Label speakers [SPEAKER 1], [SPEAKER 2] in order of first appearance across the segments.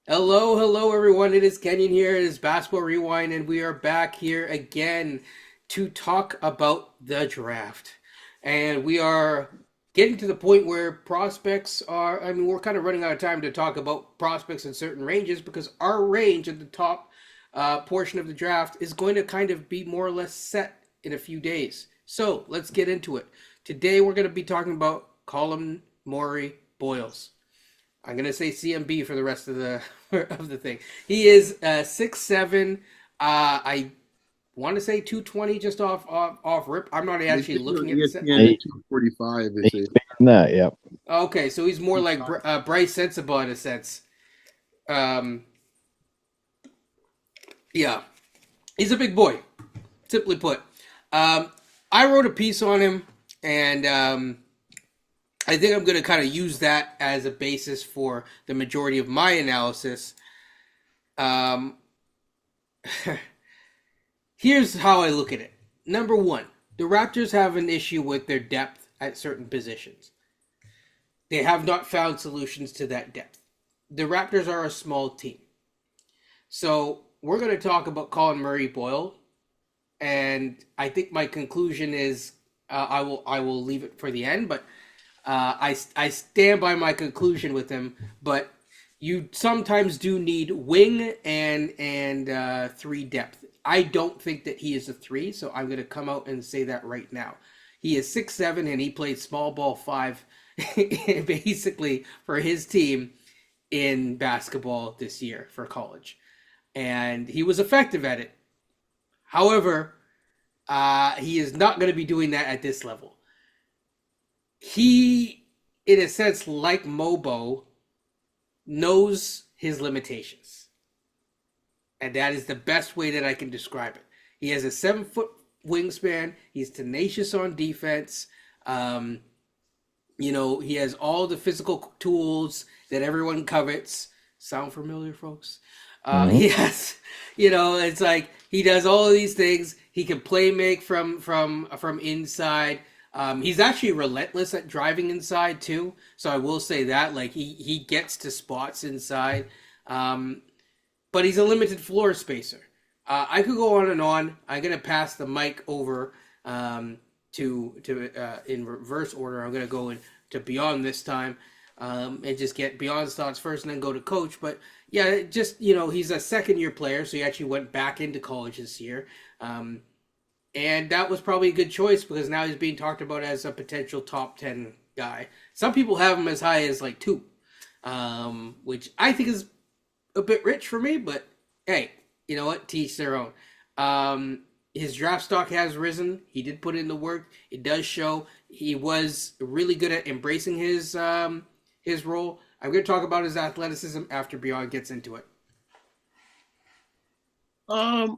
[SPEAKER 1] Hello, hello, everyone. It is Kenyon here. It is Basketball Rewind, and we are back here again to talk about the draft. And we are getting to the point where prospects are. We're kind of running out of time to talk about prospects in certain ranges because our range at the top portion of the draft is going to kind of be more or less set in a few days. So let's get into it. Today, we're going to be talking about Collin Murray-Boyles. I'm gonna say CMB for the rest of the of the thing. He is 6'7". I want to say 220 just off rip. I'm not actually looking at the set.
[SPEAKER 2] ESPN at 245. They
[SPEAKER 3] He's
[SPEAKER 2] say.
[SPEAKER 3] bigger than that, yep.
[SPEAKER 1] Okay, so he's more like Bryce Sensabaugh in a sense. Um, yeah, he's a big boy, simply put. I wrote a piece on him, and I think I'm going to kind of use that as a basis for the majority of my analysis. Um, Here's how I look at it. Number one, the Raptors have an issue with their depth at certain positions. They have not found solutions to that depth. The Raptors are a small team. So we're going to talk about Collin Murray-Boyle, and I think my conclusion is I will leave it for the end, but I stand by my conclusion with him, but you sometimes do need wing and three depth. I don't think that he is a three, so I'm going to come out and say that right now. He is 6'7", and he played small ball 5 basically for his team in basketball this year for college. And he was effective at it. However, he is not going to be doing that at this level. He, in a sense, like Mobo, knows his limitations. And that is the best way that I can describe it. He has a 7-foot wingspan. He's tenacious on defense. He has all the physical tools that everyone covets. Sound familiar, folks? He has, it's like he does all of these things. He can play make from inside. He's actually relentless at driving inside too. So I will say that, like he gets to spots inside. But he's a limited floor spacer. I could go on and on. I'm gonna pass the mic over to in reverse order. I'm gonna go into Beyond this time, and just get Beyond's thoughts first, and then go to Coach. But yeah, just he's a second year player, so he actually went back into college this year, and that was probably a good choice because now he's being talked about as a potential top 10 guy. Some people have him as high as like 2, which I think is a bit rich for me, but hey, you know what? Teach their own. His draft stock has risen. He did put in the work. It does show. He was really good at embracing his role. I'm going to talk about his athleticism after Beyond gets into it.
[SPEAKER 2] I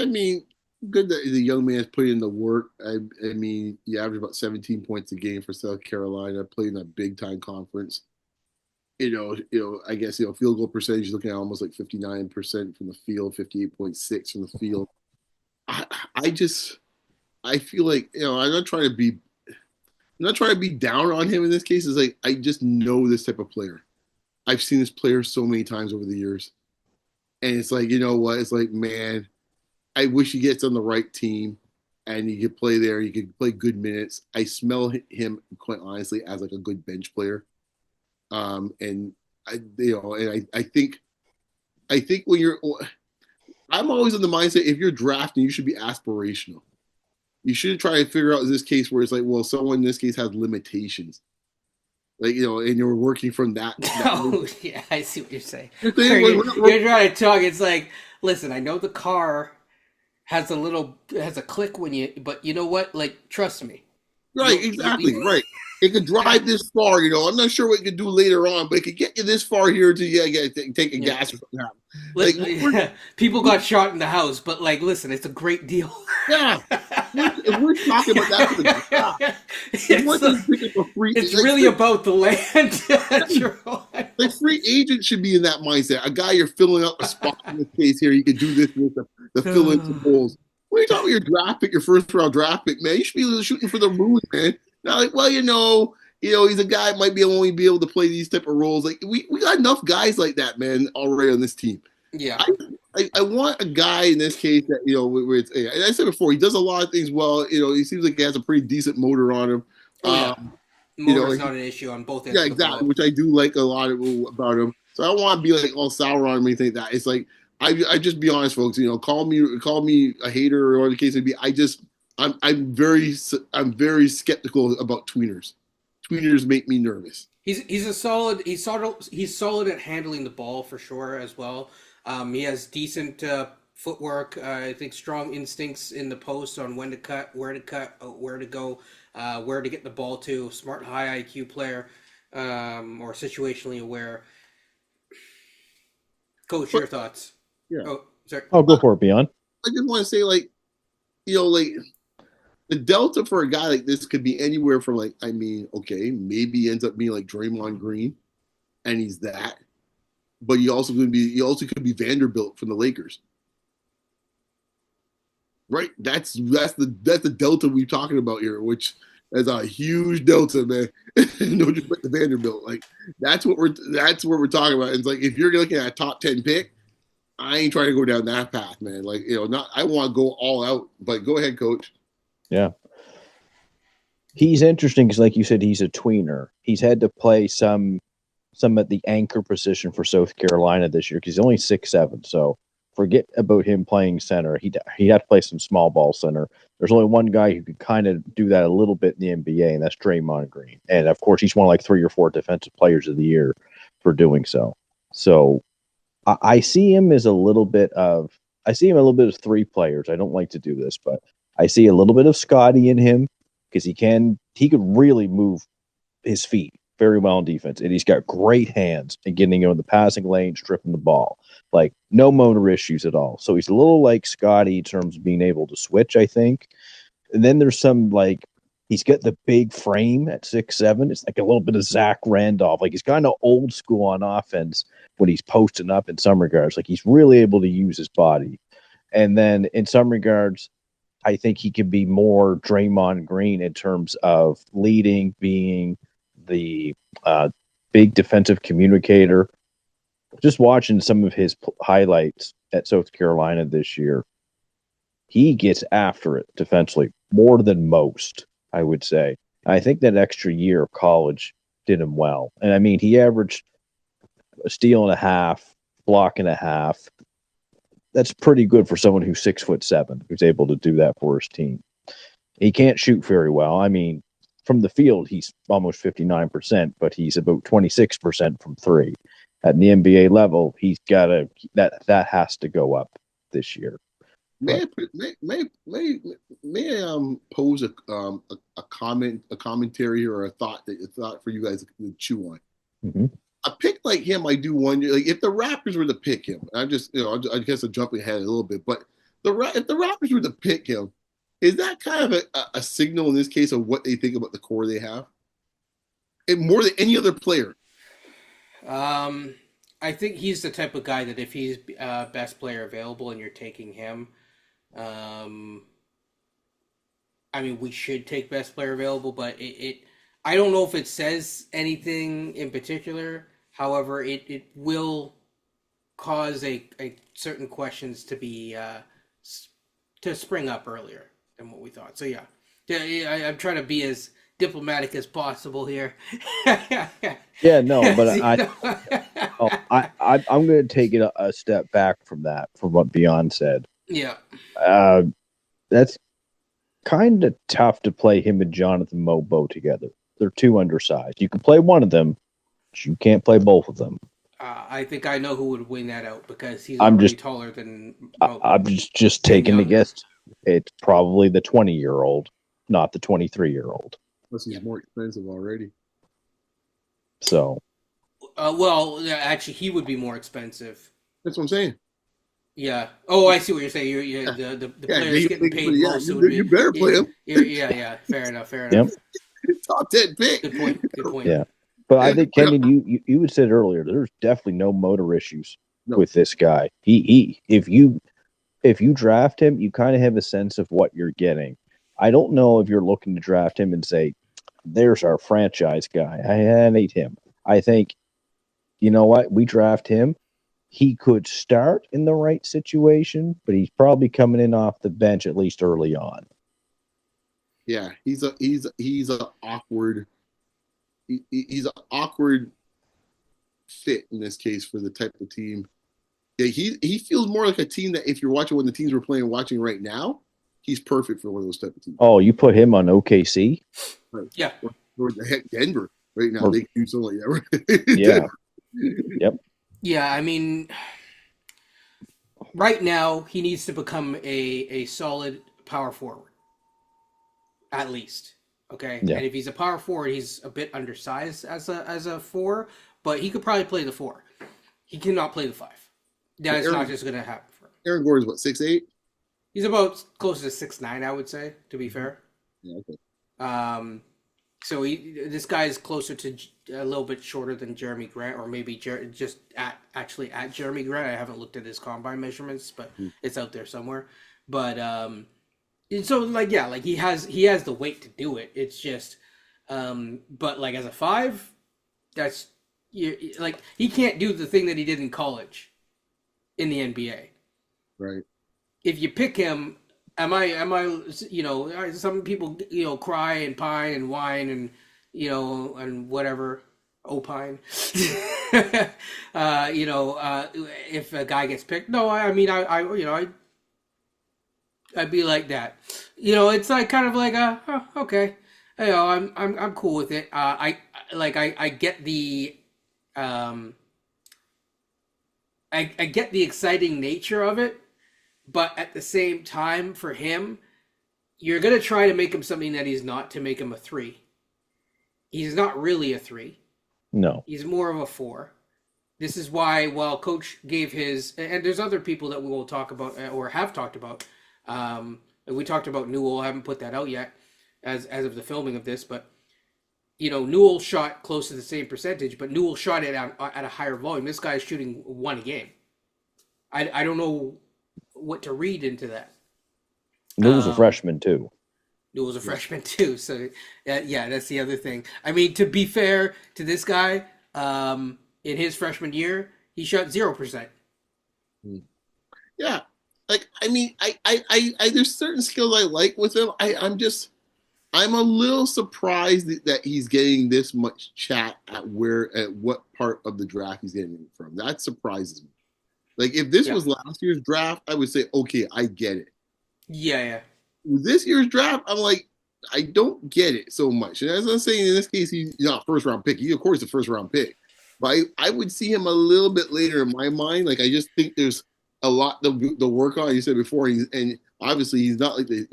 [SPEAKER 2] mean, good that the young man's put in the work. I mean, he averaged about 17 points a game for South Carolina, played in a big time conference. I guess field goal percentage is looking at almost like 59% from the field, 58.6 from the field. I just I feel like I'm not trying to be down on him in this case. It's like I just know this type of player. I've seen this player so many times over the years, and it's like, you know what? It's like, man, I wish he gets on the right team and he could play there. He could play good minutes. I smell him quite honestly as like a good bench player. And I think I'm always in the mindset if you're drafting, you should be aspirational. You shouldn't try to figure out in this case where it's like, well, someone in this case has limitations, like and you're working from that.
[SPEAKER 1] Oh, yeah, I see what you're saying.
[SPEAKER 2] You're
[SPEAKER 1] You're trying to talk. It's like, listen, I know the car has a click but you know what? Like, trust me.
[SPEAKER 2] right, exactly, right. It could drive this far, I'm not sure what it could do later on, but it could get you this far here to take a gas or something. Like,
[SPEAKER 1] people got shot in the house, but like, listen, it's a great deal.
[SPEAKER 2] yeah, if we're talking about that for the draft,
[SPEAKER 1] it's really about the land.
[SPEAKER 2] Like free agent should be in that mindset. A guy you're filling up a spot in this case here. You could do this with the fill in some holes. When you talking about your draft pick, your first round draft pick, man, you should be shooting for the moon, man. Not like, well, he's a guy that might be only be able to play these type of roles. Like we got enough guys like that, man, already on this team.
[SPEAKER 1] Yeah.
[SPEAKER 2] I want a guy in this case that where it's. And I said before, he does a lot of things well. He seems like he has a pretty decent motor on him.
[SPEAKER 1] Oh yeah. Motor's not an issue on both ends
[SPEAKER 2] Yeah,
[SPEAKER 1] of the
[SPEAKER 2] exactly,
[SPEAKER 1] ball.
[SPEAKER 2] which I do like a lot about him. So I don't want to be like all sour on him or anything like that. It's like I just be honest, folks. Call me a hater or whatever the case may be. I'm very skeptical about tweeners. Tweeners make me nervous.
[SPEAKER 1] He's solid at handling the ball for sure as well. He has decent footwork. I think strong instincts in the post on when to cut, where to go, where to get the ball to. Smart, high IQ player, or situationally aware. Coach, your thoughts?
[SPEAKER 2] Yeah.
[SPEAKER 1] Oh, sorry.
[SPEAKER 3] Oh, go for it, Beyond.
[SPEAKER 2] I just want to say, like, the delta for a guy like this could be anywhere from okay, maybe he ends up being like Draymond Green, and he's that, but he also could be Vanderbilt from the Lakers, right? That's the delta we're talking about here, which is a huge delta, man. No disrespect to Vanderbilt, like that's what we're talking about. It's like if you're looking at a top 10 pick, I ain't trying to go down that path, man. Like not I want to go all out, but go ahead, coach.
[SPEAKER 3] Yeah. He's interesting because, like you said, he's a tweener. He's had to play some at the anchor position for South Carolina this year because he's only 6'7". So forget about him playing center. He had to play some small ball center. There's only one guy who could kind of do that a little bit in the NBA, and that's Draymond Green. And of course, he's won like 3 or 4 defensive players of the year for doing so. So I see him as a little bit of 3 players. I don't like to do this, but I see a little bit of Scotty in him because he could really move his feet very well in defense, and he's got great hands and getting in the passing lane, stripping the ball, like no motor issues at all. So he's a little like Scotty in terms of being able to switch, I think. And then there's some he's got the big frame at 6'7". It's like a little bit of Zach Randolph. Like he's kind of old school on offense when he's posting up in some regards. Like he's really able to use his body. And then in some regards, I think he can be more Draymond Green in terms of leading, being the big defensive communicator. Just watching some of his highlights at South Carolina this year, he gets after it defensively more than most, I would say. I think that extra year of college did him well. And I mean, he averaged a steal and a half, block and a half. That's pretty good for someone who's 6'7", who's able to do that for his team. He can't shoot very well. I mean, from the field, he's almost 59%, but he's about 26% from 3. At the NBA level, he's got that has to go up this year.
[SPEAKER 2] May I pose a commentary or a thought for you guys to chew on?
[SPEAKER 3] Mm-hmm.
[SPEAKER 2] A pick like him, I do wonder, like if the Raptors were to pick him, I guess I'm jumping ahead a little bit, but if the Raptors were to pick him, is that kind of a signal in this case of what they think about the core they have, and more than any other player?
[SPEAKER 1] I think he's the type of guy that if he's best player available and you're taking him, I mean, we should take best player available, but I don't know if it says anything in particular. However, it will cause a certain questions to be to spring up earlier than what we thought. So yeah, I'm trying to be as diplomatic as possible here.
[SPEAKER 3] Yeah, no, but I'm going to take it a step back from what Beyond said.
[SPEAKER 1] Yeah,
[SPEAKER 3] that's kind of tough to play him and Jonathan Mobo together. They're too undersized. You can play one of them, but you can't play both of them.
[SPEAKER 1] I think I know who would win that out because he's already taller than Mobo.
[SPEAKER 3] I'm just taking a guess. It's probably the 20-year-old, not the 23-year-old.
[SPEAKER 2] Plus, he's more expensive already.
[SPEAKER 3] So,
[SPEAKER 1] well, actually, he would be more expensive.
[SPEAKER 2] That's what I'm saying.
[SPEAKER 1] Yeah. Oh, I see what you're saying. The player's getting paid most.
[SPEAKER 2] You better play him.
[SPEAKER 1] Yeah. Fair enough.
[SPEAKER 3] Yep.
[SPEAKER 2] Top 10 pick.
[SPEAKER 1] Good point.
[SPEAKER 3] Yeah. But I think, Kenyon, you had said earlier, there's definitely no motor issues with this guy. If you draft him, you kind of have a sense of what you're getting. I don't know if you're looking to draft him and say, there's our franchise guy. I need him. I think, you know what? We draft him. He could start in the right situation, but he's probably coming in off the bench at least early on.
[SPEAKER 2] Yeah, he's a awkward he's an awkward fit in this case for the type of team. Yeah, he feels more like a team that if you're watching when the teams we're playing watching right now, he's perfect for one of those type of teams.
[SPEAKER 3] Oh, you put him on OKC?
[SPEAKER 2] Right.
[SPEAKER 1] Yeah.
[SPEAKER 2] Or the heck Denver right now. They can do something like that. Right?
[SPEAKER 3] Yeah. Yep.
[SPEAKER 1] Yeah, I mean, right now he needs to become a solid power forward, at least. Okay,
[SPEAKER 3] Yeah.
[SPEAKER 1] and if he's a power forward, he's a bit undersized as a 4, but he could probably play the 4. He cannot play the 5. That's not just going to happen for him.
[SPEAKER 2] Aaron Gordon's what, 6'8"?
[SPEAKER 1] He's about close to 6'9", I would say, to be fair.
[SPEAKER 2] Yeah, okay.
[SPEAKER 1] So this guy is closer to a little bit shorter than Jeremy Grant, or maybe just at Jeremy Grant. I haven't looked at his combine measurements, but it's out there somewhere. But so like he has the weight to do it. It's just, but like as a 5, that's like he can't do the thing that he did in college, in the NBA.
[SPEAKER 2] Right.
[SPEAKER 1] If you pick him, am I some people cry and pine and whine and and whatever opine if a guy gets picked. No, I mean I'd be like that. It's like kind of like okay, I'm cool with it. I get the I get the exciting nature of it. But at the same time, for him, you're going to try to make him something that he's not, to make him a 3. He's not really a 3.
[SPEAKER 3] No.
[SPEAKER 1] He's more of a 4. This is why, while Coach gave his... And there's other people that we will talk about, or have talked about. We talked about Newell. I haven't put that out yet as of the filming of this. But, Newell shot close to the same percentage, but Newell shot it at a higher volume. This guy's shooting 1 a game. I don't know what to read into that.
[SPEAKER 3] Newell's a freshman too.
[SPEAKER 1] Newell's a freshman too, so yeah, that's the other thing. I mean, to be fair to this guy, in his freshman year, he shot 0%.
[SPEAKER 2] Yeah, like I mean, I there's certain skills I like with him. I'm a little surprised that he's getting this much chat at what part of the draft he's getting it from. That surprises me. Like, if this was last year's draft, I would say, okay, I get it.
[SPEAKER 1] Yeah.
[SPEAKER 2] With this year's draft, I'm like, I don't get it so much. And as I'm saying, in this case, he's not a first-round pick. He, of course, is a first-round pick. But I would see him a little bit later in my mind. Like, I just think there's a lot to work on. You said before, and obviously he's not like he's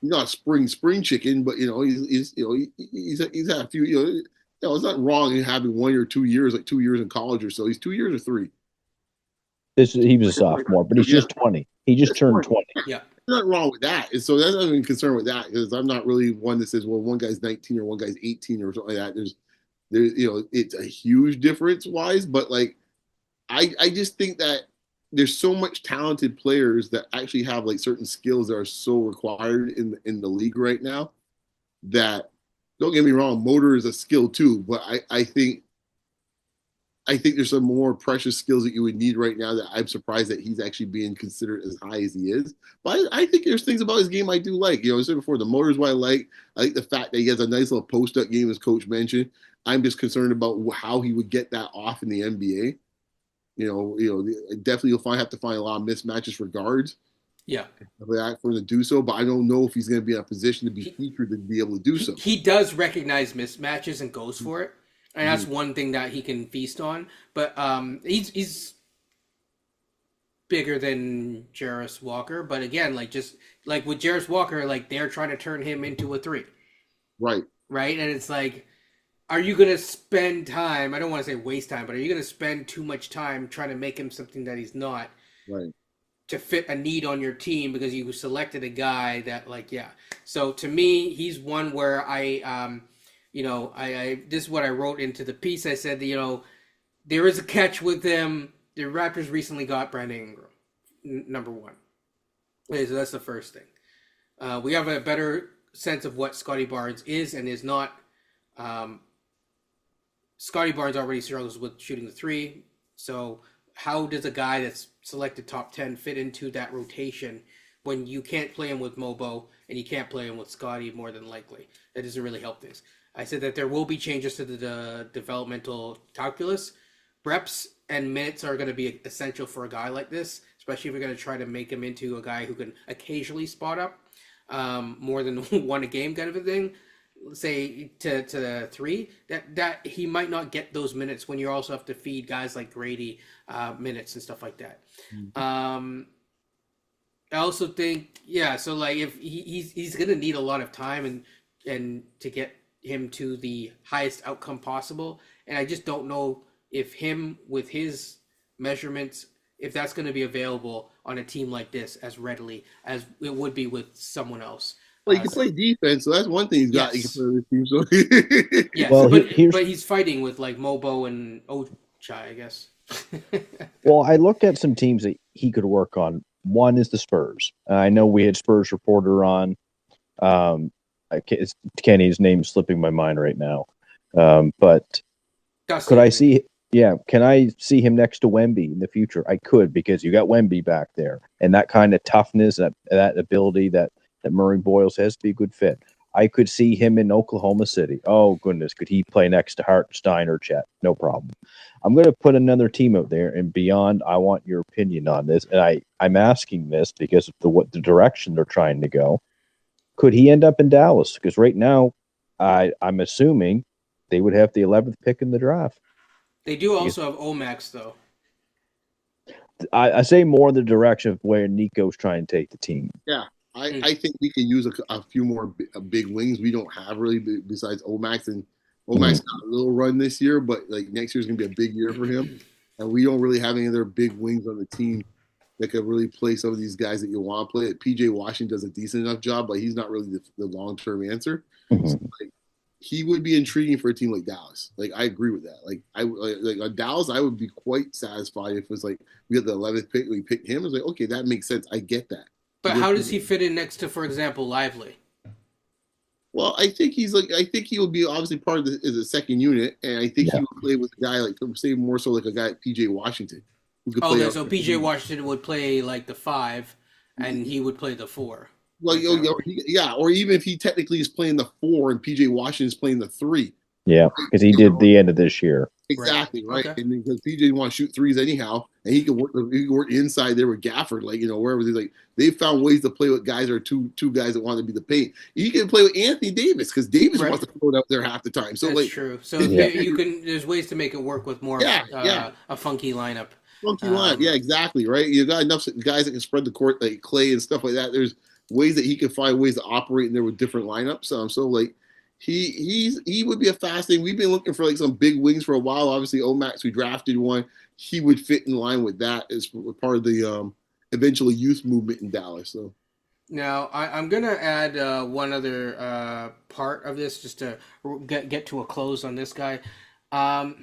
[SPEAKER 2] not a spring chicken, but he's had a few. It's not wrong in having 1 or 2 years, like 2 years in college or so. He's 2 years or 3.
[SPEAKER 3] He was a sophomore, but he's just 20. He just turned 20.
[SPEAKER 1] Yeah.
[SPEAKER 2] There's nothing wrong with that. And so that's not even concerned with that, because I'm not really one that says, well, one guy's 19 or one guy's 18 or something like that. There's it's a huge difference wise, but like I just think that there's so much talented players that actually have like certain skills that are so required in the league right now that, don't get me wrong, motor is a skill too, but I think there's some more precious skills that you would need right now that I'm surprised that he's actually being considered as high as he is. But I think there's things about his game I do like. I said before, the motor is what I like. I like the fact that he has a nice little post-up game, as Coach mentioned. I'm just concerned about how he would get that off in the NBA. Definitely you'll have to find a lot of mismatches for guards.
[SPEAKER 1] Yeah.
[SPEAKER 2] For him to do so, but I don't know if he's going to be in a position to be featured to be able to do so.
[SPEAKER 1] He does recognize mismatches and goes for it. And that's one thing that he can feast on. But he's bigger than Jarris Walker. But again, just with Jarris Walker, they're trying to turn him into a 3.
[SPEAKER 2] Right.
[SPEAKER 1] Right? And it's like, are you going to spend time, I don't want to say waste time, but are you going to spend too much time trying to make him something that he's not?
[SPEAKER 2] Right.
[SPEAKER 1] To fit a need on your team because you selected a guy that So to me, he's one where I this is what I wrote into the piece. I said, there is a catch with them. The Raptors recently got Brandon Ingram, number 1. So that's the first thing. We have a better sense of what Scotty Barnes is and is not Scotty Barnes already struggles with shooting the three. So how does a guy that's selected top 10 fit into that rotation when you can't play him with Mobo and you can't play him with Scotty more than likely? That doesn't really help things. I said that there will be changes to the developmental calculus. Reps and minutes are going to be essential for a guy like this, especially if you're going to try to make him into a guy who can occasionally spot up more than one a game kind of a thing. Say to the three, that he might not get those minutes when you also have to feed guys like Grady minutes and stuff like that. I also think, so like if he's gonna need a lot of time and to get him to the highest outcome possible, and I just don't know if him with his measurements, if that's going to be available on a team like this as readily as it would be with someone else.
[SPEAKER 2] Well, he can play defense, so that's one thing he's got.
[SPEAKER 1] Yes.
[SPEAKER 2] He can play with the team. So.
[SPEAKER 1] Yes,
[SPEAKER 3] Well,
[SPEAKER 1] but he's fighting with like Mobo and Ochai, I guess.
[SPEAKER 3] Well, I look at some teams that he could work on. One is the Spurs. I know we had Spurs reporter on. Kenny's name's slipping my mind right now. But
[SPEAKER 1] Dustin,
[SPEAKER 3] could I see? Yeah, can I see him next to Wemby in the future? I could, because you got Wemby back there, and that kind of toughness, that ability that Murray-Boyles has to be a good fit. I could see him in Oklahoma City. Oh, goodness. Could he play next to Hartenstein or Chet? No problem. I'm going to put another team out there, and beyond, I want your opinion on this. And I'm asking this because of the direction they're trying to go. Could he end up in Dallas? Because right now, I'm assuming they would have the 11th pick in the draft.
[SPEAKER 1] They do also have Omax, though.
[SPEAKER 3] I say more the direction of where Nico's trying to take the team.
[SPEAKER 2] Yeah. I think we can use a few more big wings we don't have really besides Omax, and Omax got a little run this year, but like next year's gonna be a big year for him, and we don't really have any other big wings on the team that could really play some of these guys that you want to play. PJ Washington does a decent enough job, but he's not really the long-term answer.
[SPEAKER 3] Mm-hmm.
[SPEAKER 2] So, like, he would be intriguing for a team like Dallas. Like I agree with that. Like on Dallas, I would be quite satisfied if it was like we got the 11th pick, we picked him. It's like, okay, that makes sense. I get that.
[SPEAKER 1] But how does he fit in next to, for example, Lively?
[SPEAKER 2] Well, I think he will be obviously part of the second unit, and I think he would play with a guy like, say, more so like a guy like PJ Washington. Who could play
[SPEAKER 1] So PJ Washington would play like the 5, and he would play the 4.
[SPEAKER 2] Well, or even if he technically is playing the 4 and PJ Washington is playing the 3.
[SPEAKER 3] Yeah, because he did the end of this year.
[SPEAKER 2] Exactly, right.
[SPEAKER 1] Okay.
[SPEAKER 2] And because PJ didn't want to shoot threes anyhow, and he could work inside there with Gafford, like, wherever they found ways to play with guys or two guys that want to be the paint. He can play with Anthony Davis because Davis wants to throw it out there half the time. So
[SPEAKER 1] that's true. So you can. There's ways to make it work with more a funky lineup.
[SPEAKER 2] Funky line, yeah, exactly, right. You got enough guys that can spread the court, like Clay and stuff like that. There's ways that he can find ways to operate in there with different lineups. So like. He would be a fascinating. We've been looking for like some big wings for a while. Obviously, Omax, we drafted one. He would fit in line with that as part of the eventually youth movement in Dallas. So
[SPEAKER 1] now I'm gonna add one other part of this just to get to a close on this guy. I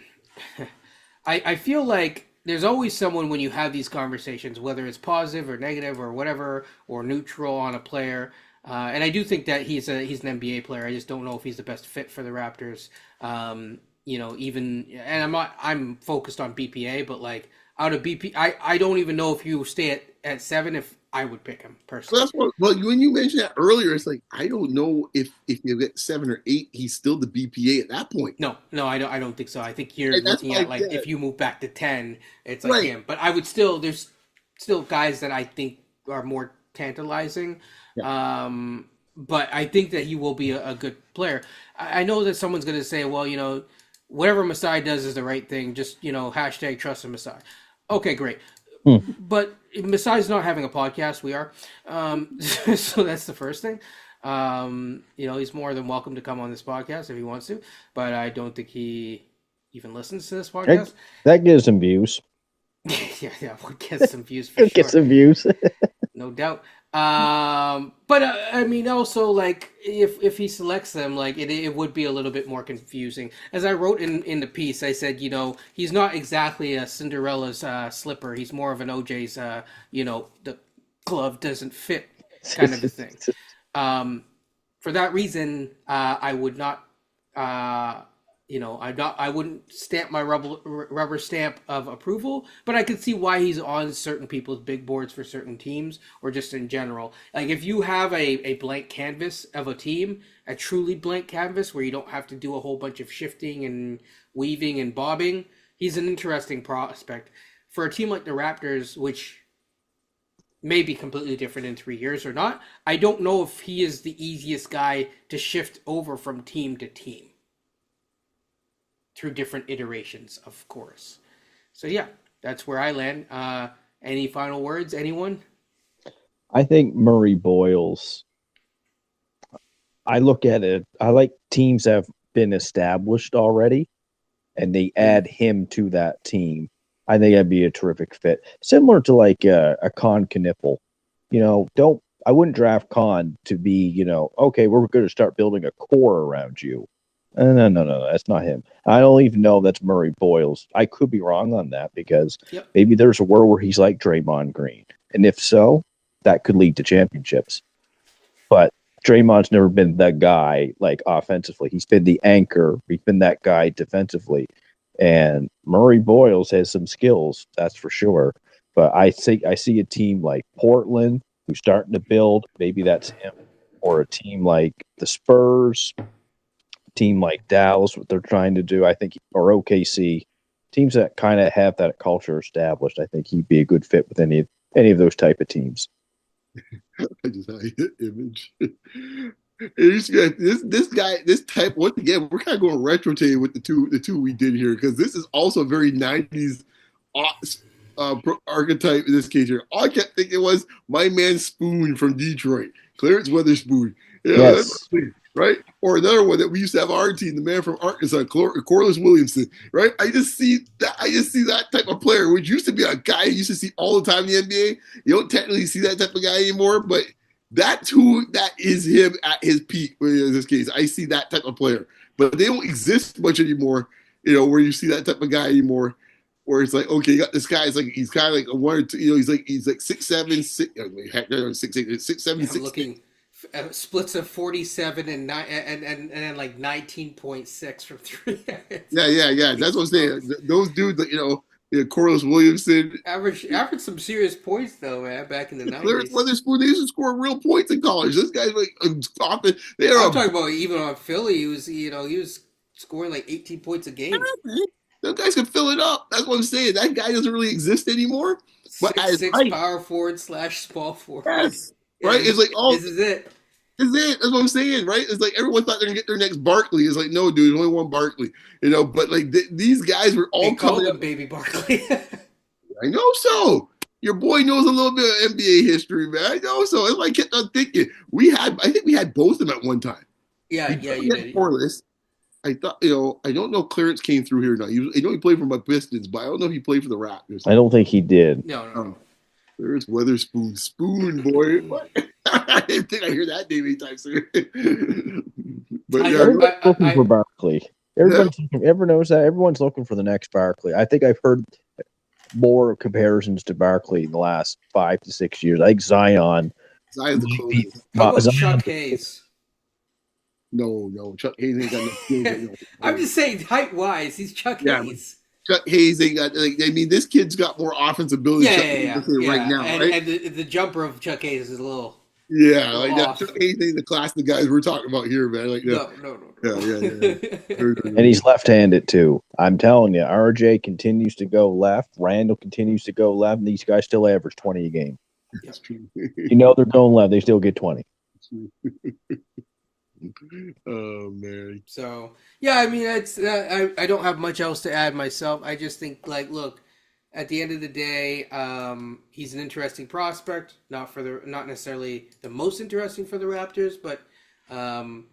[SPEAKER 1] feel like there's always someone when you have these conversations, whether it's positive or negative or whatever, or neutral on a player. And I do think that he's an NBA player. I just don't know if he's the best fit for the Raptors. I'm focused on BPA, but like out of BP, I don't even know if you stay at 7 if I would pick him personally.
[SPEAKER 2] Well, when you mentioned that earlier, it's like I don't know if you get 7 or 8, he's still the BPA at that point.
[SPEAKER 1] No, I don't think so. I think you're looking at if you move back to 10, it's like him. But I would there's still guys that I think are more tantalizing. Yeah. But I think that he will be a good player. I know that someone's going to say, well, whatever Masai does is the right thing. Just, hashtag trust in Masai. Okay, great. But Masai's not having a podcast. We are. So that's the first thing. He's more than welcome to come on this podcast if he wants to. But I don't think he even listens to this podcast.
[SPEAKER 3] That gives him views.
[SPEAKER 1] yeah, we'll get some views for sure.
[SPEAKER 3] Get some views.
[SPEAKER 1] No doubt. But I mean, also like if he selects them, like it would be a little bit more confusing. As I wrote in the piece, I said, he's not exactly a Cinderella's slipper. He's more of an OJ's, the glove doesn't fit kind of a thing. For that reason, I would not I wouldn't stamp my rubber stamp of approval, but I could see why he's on certain people's big boards for certain teams or just in general. Like if you have a blank canvas of a team, a truly blank canvas where you don't have to do a whole bunch of shifting and weaving and bobbing, he's an interesting prospect. For a team like the Raptors, which may be completely different in 3 years or not, I don't know if he is the easiest guy to shift over from team to team through different iterations, of course. So yeah, that's where I land. Any final words, anyone?
[SPEAKER 3] I think Murray-Boyles, I look at it, I like teams that have been established already, and they add him to that team. I think that'd be a terrific fit. Similar to like a Con Knipple. I wouldn't draft Con to be, okay, we're going to start building a core around you. No, that's not him. I don't even know that's Murray-Boyles. I could be wrong on that because maybe there's a world where he's like Draymond Green. And if so, that could lead to championships. But Draymond's never been the guy, like, offensively. He's been the anchor. He's been that guy defensively. And Murray-Boyles has some skills, that's for sure. But I see a team like Portland who's starting to build. Maybe that's him. Or a team like the Spurs, team like Dallas, what they're trying to do, I think, or OKC, teams that kind of have that culture established. I think he'd be a good fit with any of those type of teams.
[SPEAKER 2] I just had an image. This guy, this type. Once again, we're kind of going retrotating with the two we did here because this is also a very 90s archetype in this case here. All I kept thinking was my man Spoon from Detroit, Clarence Weatherspoon.
[SPEAKER 3] Yes.
[SPEAKER 2] Right? Or another one that we used to have our team, the man from Arkansas, Corliss Williamson, right? I just see that type of player, which used to be a guy you used to see all the time in the NBA. You don't technically see that type of guy anymore, but that is him at his peak in this case. I see that type of player. But they don't exist much anymore, where you see that type of guy anymore. Where it's like, okay, you got this guy, he's kind of like a one or two, he's like 6'7", 6'7", 6'8".
[SPEAKER 1] Looking splits of 47 and then like 19.6 from three.
[SPEAKER 2] Yeah. That's what I'm saying. Those dudes, Corliss Williamson,
[SPEAKER 1] average some serious points though, man. Back in the 90s,
[SPEAKER 2] Clarence Weatherspoon, they used to score real points in college. This guy's like often.
[SPEAKER 1] I'm talking about even on Philly. He was scoring like 18 points a game.
[SPEAKER 2] Those guys can fill it up. That's what I'm saying. That guy doesn't really exist anymore. But
[SPEAKER 1] 6'6" power forward / small forward.
[SPEAKER 2] Yes. Right? It's like,
[SPEAKER 1] this is it.
[SPEAKER 2] This is it. That's what I'm saying, right? It's like everyone thought they're gonna get their next Barkley. It's like, no, dude, only one Barkley. But like these guys were all
[SPEAKER 1] coming up, baby Barkley.
[SPEAKER 2] I know so. Your boy knows a little bit of NBA history, man. I know so. That's why I kept on thinking. I think we had both of them at one time.
[SPEAKER 1] Yeah, you did.
[SPEAKER 2] Corliss. I thought, I don't know if Clarence came through here or not. I know he played for my Pistons, but I don't know if he played for the Raptors.
[SPEAKER 3] I don't think he did.
[SPEAKER 1] No.
[SPEAKER 2] There's Weatherspoon. Spoon, boy. I didn't think I hear that name anytime soon. But
[SPEAKER 3] everybody's looking for Barkley. Everyone knows that. Everyone's looking for the next Barkley. I think I've heard more comparisons to Barkley in the last 5 to 6 years. I think Zion's
[SPEAKER 2] the closest.
[SPEAKER 1] How about Chuck Hayes?
[SPEAKER 2] No, Chuck Hayes ain't got no skills.
[SPEAKER 1] I'm just saying, height-wise, he's Chuck Hayes.
[SPEAKER 2] Chuck Hayes ain't got. This kid's got more offense ability. Right now,
[SPEAKER 1] and,
[SPEAKER 2] right?
[SPEAKER 1] And the jumper of Chuck Hayes is a little.
[SPEAKER 2] Yeah, that. Chuck Hayes ain't the class of guys we're talking about here, man.
[SPEAKER 1] No.
[SPEAKER 2] Yeah.
[SPEAKER 3] And he's left-handed too. I'm telling you, RJ continues to go left. Randall continues to go left. And these guys still average 20 a game.
[SPEAKER 2] That's true.
[SPEAKER 3] They're going left. They still get 20.
[SPEAKER 2] Oh man.
[SPEAKER 1] So yeah, I mean, it's I don't have much else to add myself. I just think, like, look, at the end of the day, he's an interesting prospect. Not necessarily the most interesting for the Raptors, but I'm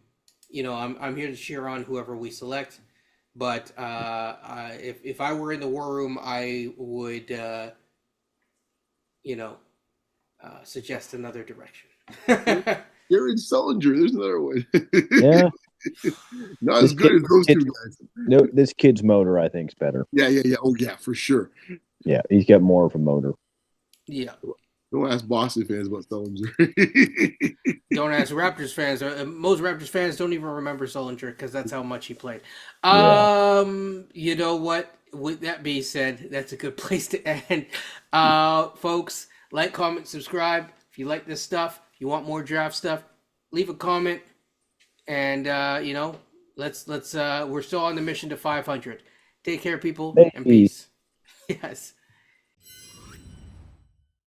[SPEAKER 1] here to cheer on whoever we select. But if I were in the war room, I would suggest another direction.
[SPEAKER 2] Jared Sullinger, there's another one.
[SPEAKER 3] Yeah.
[SPEAKER 2] Not as good as those two guys.
[SPEAKER 3] No, this kid's motor, I think, is better.
[SPEAKER 2] Yeah. Oh, yeah, for sure.
[SPEAKER 3] Yeah, he's got more of a motor.
[SPEAKER 1] Yeah.
[SPEAKER 2] Don't ask Boston fans about Sullinger.
[SPEAKER 1] Don't ask Raptors fans. Most Raptors fans don't even remember Sullinger because that's how much he played.
[SPEAKER 3] Yeah.
[SPEAKER 1] You know what? With that being said, that's a good place to end. Folks, like, comment, subscribe. If you like this stuff, if you want more draft stuff, leave a comment. And let's we're still on the mission to 500. Take care, people, and
[SPEAKER 3] Maybe.
[SPEAKER 1] peace. Yes.